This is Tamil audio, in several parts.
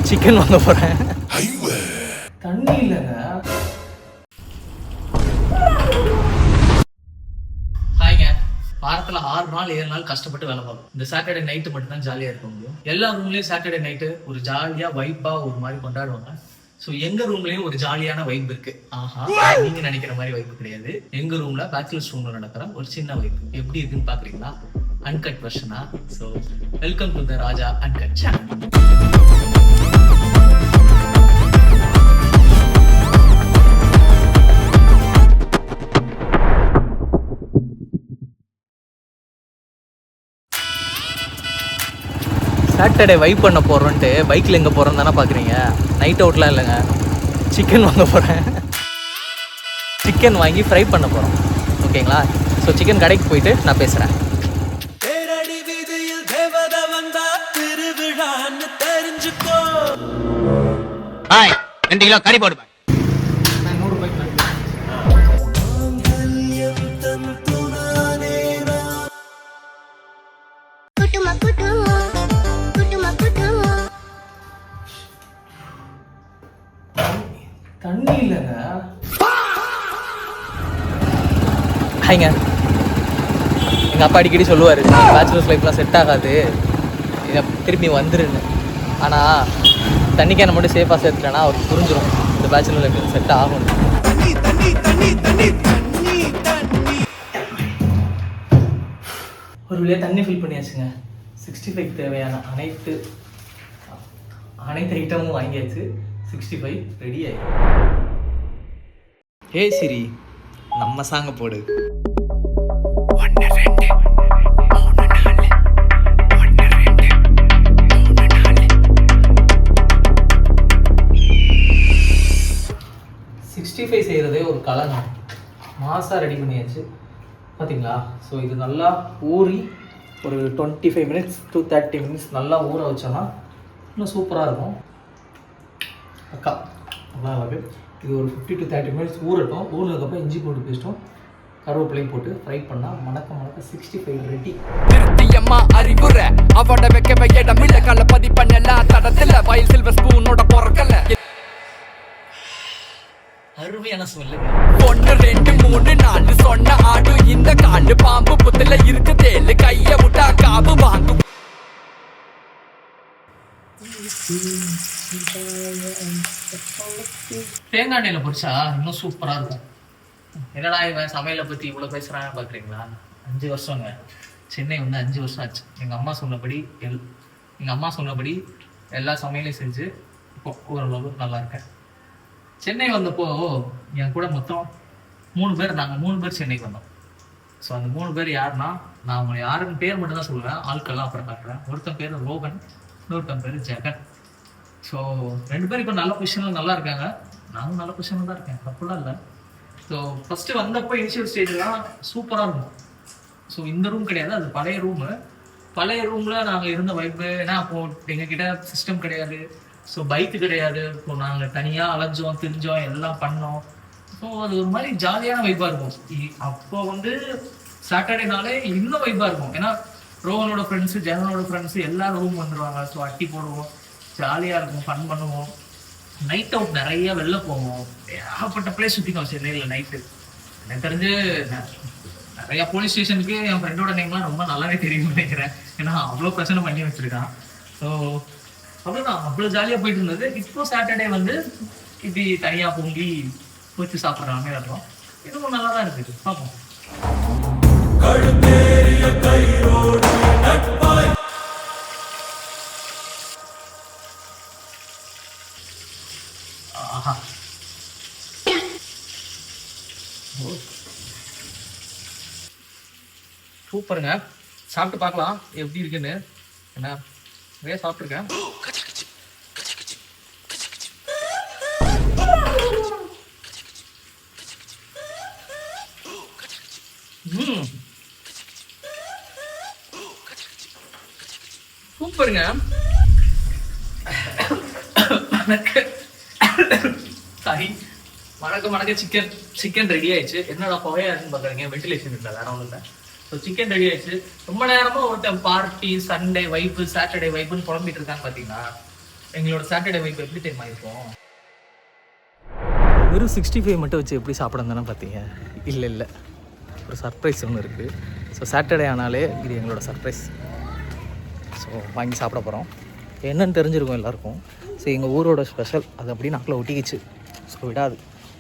சிக்கன் வாங்க போகிறேன். தண்ணி இல்லைங்க. ஹாய்ங்க. வாரத்தில் 6 நாள் 7 நாள் கஷ்டப்பட்டு வேலை பார்ப்போம். இந்த சாட்டர்டே நைட்டு மட்டும்தான் ஜாலியாக இருக்க முடியும். எல்லா ரூம்லேயும் சாட்டர்டே நைட்டு ஒரு ஜாலியாக வைப்பாக ஒரு மாதிரி கொண்டாடுவாங்க. ஸோ எங்கள் ரூம்லேயும் ஒரு ஜாலியான வைப் இருக்கு. ஆஹா, நீங்கள் நினைக்கிற மாதிரி வைப்பு கிடையாது. எங்கள் ரூமில் பேச்சுலர்ஸ் ரூமில் நடக்கிற ஒரு சின்ன வைப்பு எப்படி இருக்குன்னு பார்க்குறீங்களா? அன்கட் வெர்ஷனா? So welcome to the Raja uncut channel. Saturday vibe பண்ண போகிறோன்ட்டு பைக்கில் எங்கே போகிறோன்னு தானே பார்க்குறீங்க. நைட் அவுட்லாம் இல்லைங்க, சிக்கன் வாங்க போகிறேன். சிக்கன் வாங்கி ஃப்ரை பண்ண போகிறோம், ஓகேங்களா? ஸோ சிக்கன் கடைக்கு போயிட்டு நான் பேசுகிறேன். பாய் 2 கிலோ கறி போடு பாய். தண்ணி இல்லைங்க. ஹாய்ங்க. எங்கள் அப்பா அடிக்கடி சொல்லுவார், பேச்சுலர்ஸ் லைஃப்லாம் செட் ஆகாது, திரும்பி வந்துருன்னு. ஆனால் தண்ணி கேனை மட்டும் சேஃபாக சேர்த்துட்டேன்னா அவருக்கு புரிஞ்சிடும் இந்த பேச்சுலர் லைஃப் செட் ஆகும். ஒரு வழியாக தண்ணி ஃபில் பண்ணியாச்சுங்க. 65 தேவையான அனைத்து ஐட்டமும் வாங்கியாச்சு. 65 ரெடி ஆயிடும். ஹே சிரி, நம்ம சாங்க போடு. 1 2 3 4 1 2 3 4 65 செய்கிறதே ஒரு கலைங்க. மாசாக ரெடி பண்ணியாச்சு பார்த்தீங்களா? ஸோ இது நல்லா ஊறி ஒரு 25 மினிட்ஸ் to 30 மினிட்ஸ் நல்லா ஊற வச்சோன்னா இன்னும் சூப்பராக இருக்கும். அக்கா நல்லா இருக்குது. இது ஒரு 50 to 30 மினிட்ஸ் ஊறட்டும். ஊறினதுக்கப்புறம் இஞ்சி போட்டு பேஸ்ட்டும் கருவேப்பிலையும் போட்டு ஃப்ரை பண்ணால் மணக்க 65 ரெடி. திருத்தியம்மா அறிவுரை அவட வைக்க வையட மிளகால பதி பண்ணலாம் தடத்துல வயல் சில்வர் ஸ்பூனோட பொறக்கல. அருமையான சொல்லுங்க. 1 2 3 4 சொன்ன ஆடு இந்த காண்டு பாம்பு புத்துல இருக்கு தேலு கைய விட்டா காபு வாங்கும். தேங்காய் எண்ணெயில் பொரிச்சா இன்னும் சூப்பராக இருக்கும். என்னடா இவன் சமையலை பற்றி இவ்வளோ பேசுகிறான்னு பார்க்குறீங்களா? 5 வருஷங்க. சென்னை வந்து 5 வருஷம் ஆச்சு. எங்கள் அம்மா சொன்னபடி எல்லா சமையலையும் செஞ்சு இப்போ ஓரளவு நல்லா இருக்கேன். சென்னை வந்தப்போ என் கூட மொத்தம் 3 பேர், நாங்கள் 3 பேர் சென்னைக்கு வந்தோம். ஸோ அந்த 3 பேர் யாருன்னா, நான் அவங்க யாருன்னு பேர் மட்டும் தான் சொல்லுவேன், ஆட்கள்லாம் அப்புறம் காட்டுறேன். ஒருத்தன் பேர் ரோகன், இன்னொருத்தன் பேர் ஜெகன். ஸோ 2 பேர் இப்போ நல்ல பொசிஷனில் நல்லா இருக்காங்க. நானும் நல்ல பொசிஷனில் தான் இருக்கேன், தப்புலாம் இல்லை. ஸோ ஃபஸ்ட்டு வந்தப்போ இனிஷியல் ஸ்டேஜ்லாம் சூப்பராக இருக்கும். ஸோ இந்த ரூம் கிடையாது, அது பழைய ரூமு. பழைய ரூமில் நாங்கள் இருந்த வைப்பு ஏன்னா அப்போது எங்ககிட்ட சிஸ்டம் கிடையாது, ஸோ பைக்கு கிடையாது. இப்போ நாங்கள் தனியாக அலைஞ்சோம், திரிஞ்சோம், எல்லாம் பண்ணோம். ஸோ அது ஒரு மாதிரி ஜாலியான வைப்பாக இருக்கும். அப்போ வந்து சாட்டர்டேனாலே இன்னும் வைப்பாக இருக்கும். ஏன்னா ரோஹனோட ஃப்ரெண்ட்ஸு, ஜெகனோட ஃப்ரெண்ட்ஸு எல்லாரும் ரூம் வந்துடுவாங்க. ஸோ அட்டி போடுவோம், ஜாலியாக இருக்கும், ஃபன் பண்ணுவோம். நைட் அவுட் நிறைய வெளில போவோம். ஏகப்பட்ட பிளேஸ் சுற்றிக்கோம் சென்னையில் நைட்டு. எனக்கு தெரிஞ்சு நிறையா போலீஸ் ஸ்டேஷனுக்கு என் ஃப்ரெண்டோட நேம்லாம் ரொம்ப நல்லாவே தெரியும் நினைக்கிறேன். ஏன்னா அவ்வளோ பிரச்சனை பண்ணி வச்சுருக்கான். ஸோ அவ்வளோதான், அவ்வளோ ஜாலியாக போயிட்டு இருந்தது. இப்போ சாட்டர்டே வந்து இப்படி தனியாக பொங்கி போச்சு சாப்பிட்ற மாதிரி இருக்கும். இதுவும் நல்லா தான் இருக்குது, பார்ப்போம். ஆஹா, சூப்பருங்க. சாப்பிட்டு பார்க்கலாம் எப்படி இருக்குன்னு. என்ன நிறைய சாப்பிட்ருக்கேன். சூப்பருங்க. சாரி, மணக்க சிக்கன் ரெடி ஆயிடுச்சு. என்னடா புகையா இருக்குன்னு பார்க்குறீங்க, வெண்டிலேஷன் இல்லை, வேற ஒன்றும் இல்லை. ஸோ சிக்கன் ரெடி ஆயிடுச்சு. ரொம்ப நேரமா ஒருத்தன் பார்ட்டி, சண்டே வைப்பு, சாட்டர்டே வைப்புன்னு புலம்பிட்டு இருக்கான்னு பார்த்தீங்கன்னா, எங்களோட சாட்டர்டே வைப் எப்படி தெரியுமா இருக்கும்? வெறும் 65 மட்டும் வச்சு எப்படி சாப்பிடணும் தானே பார்த்தீங்க? இல்லை ஒரு சர்ப்ரைஸ் ஒன்று இருக்குது. ஸோ சாட்டர்டே ஆனாலே இது எங்களோட சர்ப்ரைஸ். ஸோ வாங்கி சாப்பிட போகிறோம். என்னன்னு தெரிஞ்சிருக்கும் எல்லாருக்கும். ஸோ எங்கள் ஊரோட ஸ்பெஷல் அது அப்படி நாக்கில் ஒட்டிக்கிச்சு. ஸோ விடாது,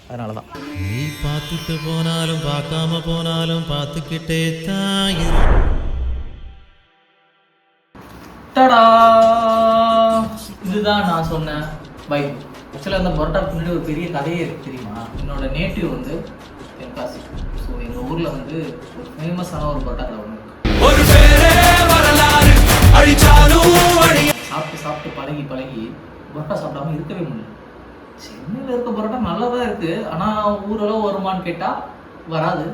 அதனால தான். நீ பார்த்துட்டு போனாலும் பார்க்காம போனாலும் பார்த்துக்கிட்டே தான் டடா, இதுதான் நான் சொன்ன வைப். ஆக்சுவலாக அந்த பரோட்டாக்கு முன்னாடி ஒரு பெரிய கதையே இருக்குது தெரியுமா? என்னோட நேட்டிவ் வந்து தென்காசி. ஸோ எங்கள் ஊரில் வந்து ஒரு ஃபேமஸான ஒரு பரோட்டா கடை ஒன்று சாப்பிட்டு பழகி பரோட்டா சாப்பிடாம இருக்கவே முடியல. சென்னையில் இருக்க பரோட்டா நல்லா தான் இருக்குது, ஆனால் ஊரெல்லாம் வருமானு கேட்டால் வராது.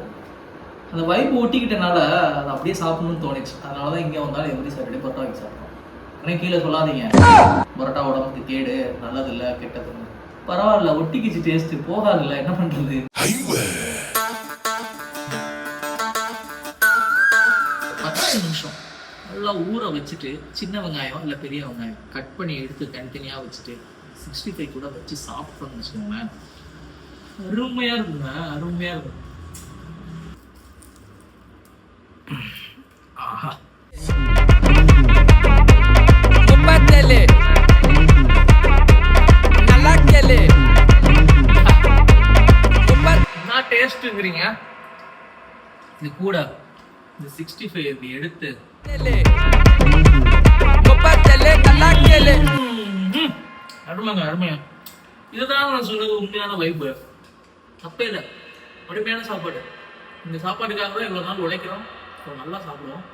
அந்த வைப் ஒட்டிக்கிட்டனால அதை அப்படியே சாப்பிடணும்னு தோணுச்சு. அதனால தான் இங்கே வந்தாலும் எவ்ரி சாட்டர்டே பரோட்டா வாங்கி சாப்பிட்டோம். ஆனால் கீழே சொல்லாதீங்க பரோட்டா உடம்புக்கு கேடு, நல்லதில்லை, கெட்டதுன்னு. பரவாயில்ல, ஒட்டிக்கிச்சு, டேஸ்ட்டு போகாதுல்ல, என்ன பண்ணுறது? 10 நிமிஷம் நல்லா ஊற வச்சுட்டு சின்ன வெங்காயம் இல்லை பெரிய வெங்காயம் கட் பண்ணி எடுத்து தனித்தனியாக வச்சுட்டு 65 கூட வச்சு சாப்பிட்டோம்னு வச்சுக்கோங்களேன், அருமையாக இருக்குங்க, அருமையாக இருக்கும். ஆஹா, என்ன டேஸ்ட்டுங்கிறீங்க? இது கூட இந்த 65 இப்படி எடுத்து அருமைங்க. இதுதான் நான் சொல்றது உண்மையான வைப்பு. தப்பே இல்லை, அருமையான சாப்பாடு. இந்த சாப்பாட்டுக்காக தான் இவ்வளோ நாள் உழைக்கிறோம். நல்லா சாப்பிடுவோம்.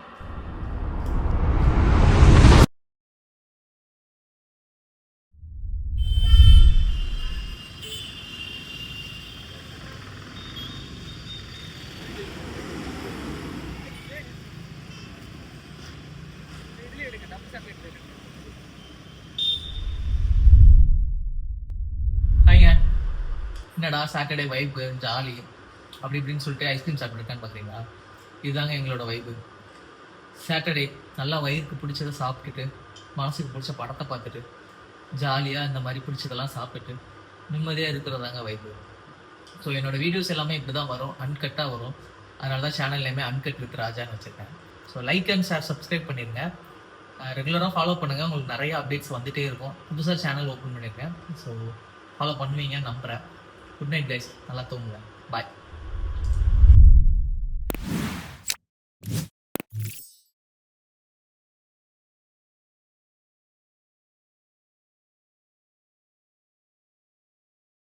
என்னடா சாட்டர்டே வைப்பு ஜாலி அப்படி இப்படின்னு சொல்லிட்டு ஐஸ்கிரீம் சாப்பிட்டுருக்கான்னு பார்க்குறீங்களா? இதுதாங்க எங்களோட வைப்பு. சாட்டர்டே நல்லா வயிறுக்கு பிடிச்சதை சாப்பிட்டுட்டு மனசுக்கு பிடிச்ச படத்தை பார்த்துட்டு ஜாலியாக இந்த மாதிரி பிடிச்சதெல்லாம் சாப்பிட்டுட்டு நிம்மதியாக இருக்கிறதாங்க வைப்பு. ஸோ என்னோடய வீடியோஸ் எல்லாமே இப்படி தான் வரும், அன்கட்டாக வரும். அதனால தான் சேனல் எல்லாமே அன்கட் வித் ராஜான்னு வச்சுருக்கேன். So like and share subscribe பண்ணிடுங்க. ரெகுலராக ஃபாலோ பண்ணுங்கள், உங்களுக்கு நிறைய அப்டேட்ஸ் வந்துகிட்டே இருக்கும். புதுசாக சேனல் ஓப்பன் பண்ணியிருக்கேன். ஸோ ஃபாலோ பண்ணுவீங்கன்னு நம்புகிறேன். குட் நைட் கைஸ், நல்லா தூங்குங்க, பாய்.